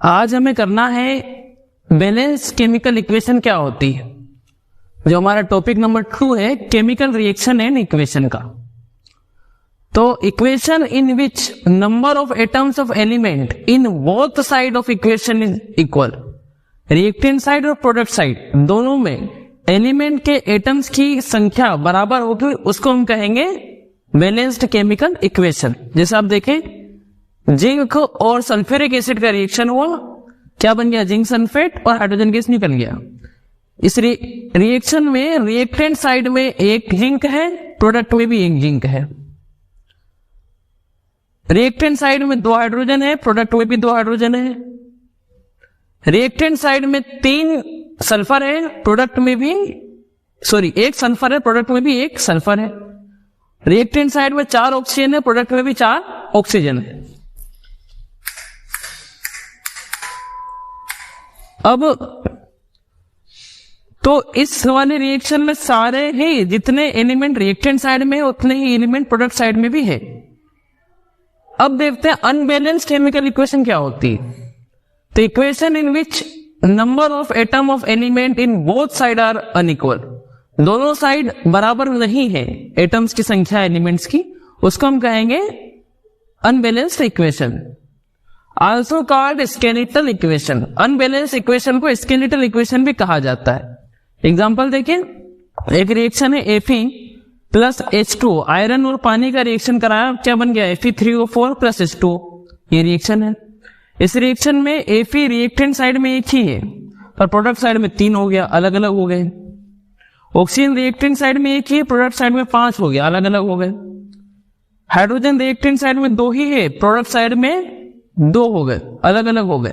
आज हमें करना है बैलेंस केमिकल इक्वेशन क्या होती है। जो हमारा टॉपिक नंबर 2 है केमिकल रिएक्शन एंड इक्वेशन का। तो equation in which number of atoms of element in both side of equation is equal. Reactant side और प्रोडक्ट साइड दोनों में एलिमेंट के एटम्स की संख्या बराबर होगी, उसको हम कहेंगे बैलेंस्ड केमिकल इक्वेशन। जैसे आप देखें जिंक और सल्फ्यूरिक एसिड का रिएक्शन हुआ, क्या बन गया, जिंक सल्फेट और हाइड्रोजन गैस निकल गया। इस रिएक्शन में रिएक्टेंट साइड में एक जिंक है, प्रोडक्ट में भी एक जिंक है। रिएक्टेंट साइड में 2 हाइड्रोजन है, प्रोडक्ट में भी 2 हाइड्रोजन है। रिएक्टेंट साइड में 3 सल्फर है, प्रोडक्ट में भी एक सल्फर है, प्रोडक्ट में भी एक सल्फर है। रिएक्टेंट साइड में 4 ऑक्सीजन है, प्रोडक्ट में भी 4 ऑक्सीजन है। अब तो इस वाले रिएक्शन में सारे ही जितने एलिमेंट रिएक्टेंट साइड में है उतने ही एलिमेंट प्रोडक्ट साइड में भी है। अब देखते हैं अनबैलेंस्ड केमिकल इक्वेशन क्या होती है। तो equation in which number of atom of element in both side are unequal. दोनों साइड बराबर नहीं है एटम्स की संख्या एलिमेंट्स की, उसको हम कहेंगे unbalanced equation, also called skeletal equation. Unbalanced equation को स्केलेटल इक्वेशन भी कहा जाता है। एग्जांपल देखिए, एक रिएक्शन है Fe प्लस H2, आयरन और पानी का रिएक्शन कराया, क्या बन गया, Fe3O4 प्लस H2। ये रिएक्शन है। इस रिएक्शन में Fe रिएक्टेंट साइड में एक ही है पर प्रोडक्ट साइड में 3 हो गया, अलग अलग हो गए। ऑक्सीजन रिएक्टेंट साइड में एक ही है, प्रोडक्ट साइड में 5 हो गया, अलग अलग हो गए। हाइड्रोजन रिएक्टेंट साइड में 2 ही है, प्रोडक्ट साइड में 2 हो गए, अलग अलग हो गए।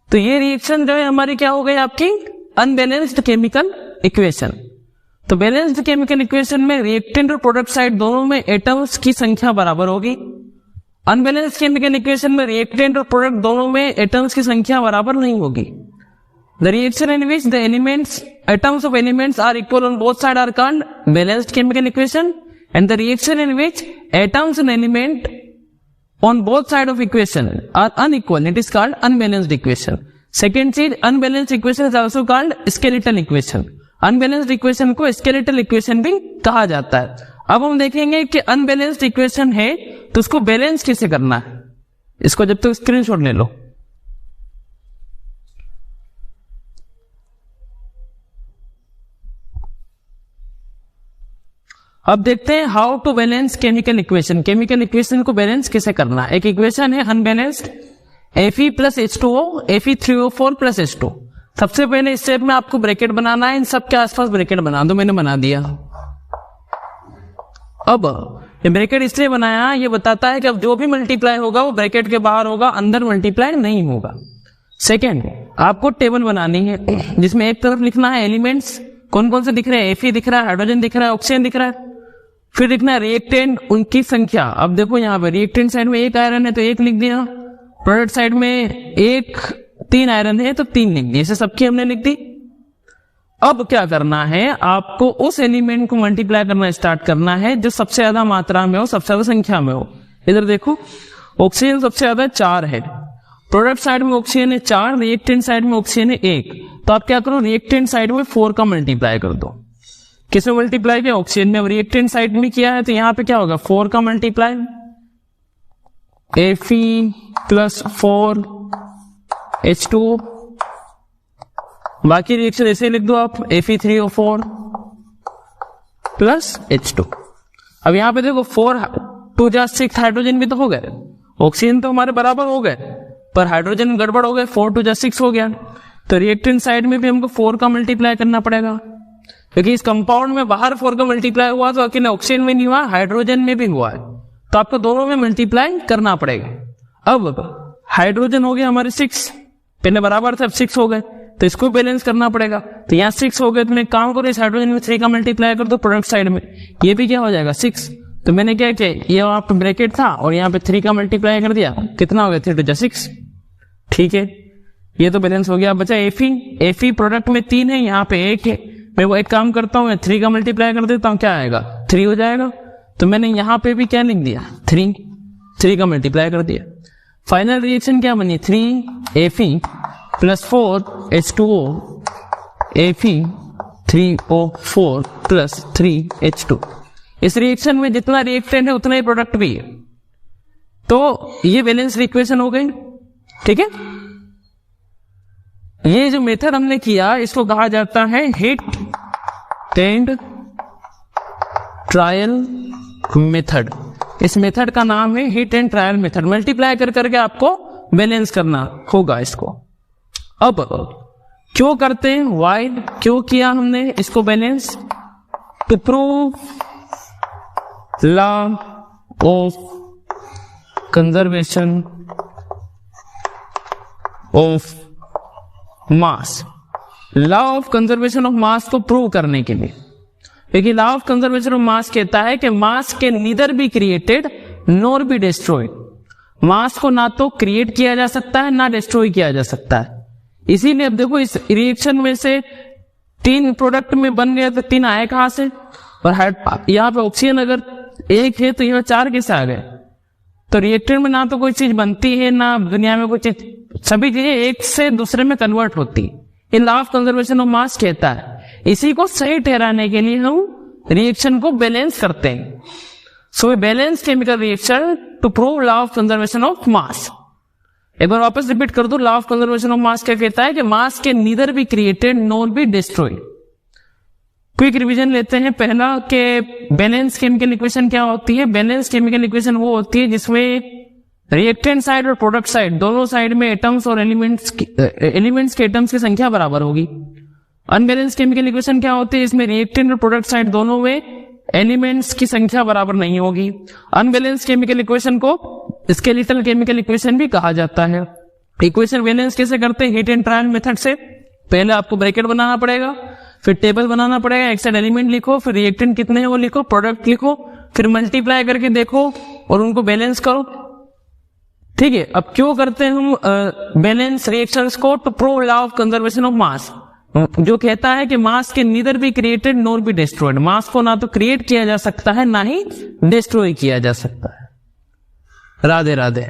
तो ये रिएक्शन जो है हमारी क्या हो गई, आपकी अनबैलेंस्ड केमिकल इक्वेशन। तो बैलेंस्ड केमिकल इक्वेशन में रिएक्टेंट और प्रोडक्ट साइड दोनों में एटम्स की संख्या बराबर होगी। अनबैलेंस्ड केमिकल इक्वेशन में रिएक्टेंट और प्रोडक्ट दोनों में एटम्स की संख्या बराबर नहीं होगी। The reaction in which the elements atoms of elements are equal on both side are called balanced chemical equation, and the reaction in which atoms and element on both side of equation are unequal, it is called unbalanced equation. Second चीज, unbalanced equation is also called skeletal equation. Unbalanced equation को skeletal equation भी कहा जाता है। अब हम देखेंगे कि unbalanced equation है तो उसको बैलेंस कैसे करना है। इसको जब तक स्क्रीनशॉट ले लो। अब देखते हैं how to balance chemical equation. Chemical equation को बैलेंस कैसे करना है। एक इक्वेशन है unbalanced, Fe plus H2O, Fe3O4 plus H2। सबसे पहले स्टेप में आपको ब्रैकेट बनाना है, इन सब के आसपास ब्रैकेट बना दो, मैंने बना दिया। अब ये ब्रैकेट इसलिए बनाया, ये बताता है कि अब जो भी मल्टीप्लाई होगा वो ब्रैकेट के बाहर होगा, अंदर मल्टीप्लाई नहीं होगा। सेकेंड, आपको टेबल बनानी है जिसमें एक तरफ लिखना है एलिमेंट्स कौन कौन से दिख रहे हैं, Fe दिख रहा है, हाइड्रोजन दिख रहा है, ऑक्सीजन दिख रहा है। फिर लिखना है रिएक्टेंट, उनकी संख्या। अब देखो यहाँ पे रिएक्टेंट साइड में 1 आयरन है तो 1 लिख दिया, प्रोडक्ट साइड में 3 आयरन है तो 3 लिख दिया। इसे सबकी हमने लिख दी। अब क्या करना है, आपको उस एलिमेंट को मल्टीप्लाई करना स्टार्ट करना है जो सबसे ज्यादा मात्रा में हो, सबसे ज्यादा संख्या में हो। इधर देखो, ऑक्सीजन सबसे ज्यादा 4 है, प्रोडक्ट साइड में ऑक्सीजन है 4, रिएक्टेंट साइड में ऑक्सीजन है 1। तो आप क्या करो, रिएक्टेंट साइड में 4 का मल्टीप्लाई कर दो। किसमें मल्टीप्लाई किया, ऑक्सीजन में। अब रिएक्टेंट साइड में किया है तो यहां पे क्या होगा, 4 का मल्टीप्लाई, Fe प्लस 4 H2। बाकी रिएक्शन ऐसे लिख दो आप, Fe3O4 प्लस H2। अब यहां पे देखो 4 2 जा 6 हाइड्रोजन भी तो हो गए, ऑक्सीजन तो हमारे बराबर हो गए पर हाइड्रोजन गड़बड़ हो गए, 4 2 जा 6 हो गया। तो रिएक्टेंट साइड में भी हमको 4 का मल्टीप्लाई करना पड़ेगा, क्योंकि इस कंपाउंड में बाहर 4 का मल्टीप्लाई हुआ तो अकेले ऑक्सीजन में नहीं हुआ, हाइड्रोजन में भी हुआ है, तो आपको दोनों में मल्टीप्लाई करना पड़ेगा। अब हाइड्रोजन हो गया हमारे 6, पहले बराबर थे अब 6 हो गए, तो इसको बैलेंस करना पड़ेगा। तो यहाँ 6 हो गए तो मैं काम करो, इस हाइड्रोजन में 3 का मल्टीप्लाई कर दो प्रोडक्ट साइड में, ये भी क्या हो जाएगा 6। तो मैंने क्या किया, ये वहां पे ब्रैकेट था और यहाँ पे 3 का मल्टीप्लाई कर दिया, कितना हो गया 3 2 6। ठीक है, ये तो बैलेंस हो गया। बचा Fe प्रोडक्ट में 3 है, यहाँ पे 1 है। मैं वो एक काम करता हूँ, 3 का मल्टीप्लाई कर देता हूँ, क्या आएगा 3 हो जाएगा। तो मैंने यहाँ पे भी क्या लिख दिया 3 का मल्टीप्लाई कर दिया। फाइनल रिएक्शन क्या बनी, 3Fe plus 4H2O, Fe3O4 plus 3H2। इस रिएक्शन में जितना रिएक्टेंट है उतना ही प्रोडक्ट भी है, तो ये बैलेंस इक्वेशन हो गई। ठीक है, ये जो मेथड हमने किया इसको कहा जाता है हिट एंड ट्रायल मेथड। इस मेथड का नाम है hit and trial method. Multiply कर करके आपको बैलेंस करना होगा इसको। अब क्यों करते हैं, वाई क्यों किया हमने इसको balance, to prove law of conservation of mass. Law of conservation of mass को प्रूव करने के लिए, क्योंकि law of conservation of mass कहता है कि मास के neither be created nor be destroyed. Mass को ना तो क्रिएट किया जा सकता है ना डिस्ट्रॉय किया जा सकता है। इसीलिए अब देखो इस रिएक्शन में से 3 प्रोडक्ट में बन गया तो 3 आए कहां से, और यहाँ पे ऑक्सीजन अगर 1 है तो यहाँ 4 कैसे आ गए। तो रिएक्टर में ना तो कोई चीज बनती है ना दुनिया में कोई चीज, सभी चीजें एक से दूसरे में कन्वर्ट होती। ये law of conservation of mass कहता है। इसी को सही ठहराने के लिए हम रिएक्शन को बैलेंस करते हैं। So balance chemical reaction to prove law of conservation of mass. एक बार वापस रिपीट कर दो, law of conservation of mass क्या कहता है कि मास के neither be created nor be destroyed. Quick revision लेते हैं। पहला के बैलेंस केमिकल इक्वेशन क्या होती है। बैलेंस केमिकल इक्वेशन वो होती है जिसमें रिएक्टेंट साइड और प्रोडक्ट साइड दोनों साइड में एटम्स और एलिमेंट्स के एटम्स की संख्या बराबर होगी। अनबैलेंस केमिकल इक्वेशन क्या होती है, इसमें रिएक्टेंट और प्रोडक्ट साइड दोनों में एलिमेंट्स की संख्या बराबर नहीं होगी। अनबैलेंस केमिकल इक्वेशन को स्केलेटल केमिकल इक्वेशन भी कहा जाता है। इक्वेशन बैलेंस कैसे करते हैं, हिट एंड ट्रायल मेथड से। पहले आपको ब्रैकेट बनाना पड़ेगा, फिर टेबल बनाना पड़ेगा, एक साइड एलिमेंट लिखो, फिर रिएक्टेंट कितने हैं वो लिखो, प्रोडक्ट लिखो, फिर मल्टीप्लाई करके देखो और उनको बैलेंस करो। ठीक है, अब क्यों करते हैं हम बैलेंस रिएक्शंस को, to prove law of conservation of mass, जो कहता है कि मास के neither be created nor be destroyed. Mass को ना तो क्रिएट किया जा सकता है ना ही डिस्ट्रॉय किया जा सकता है। राधे राधे।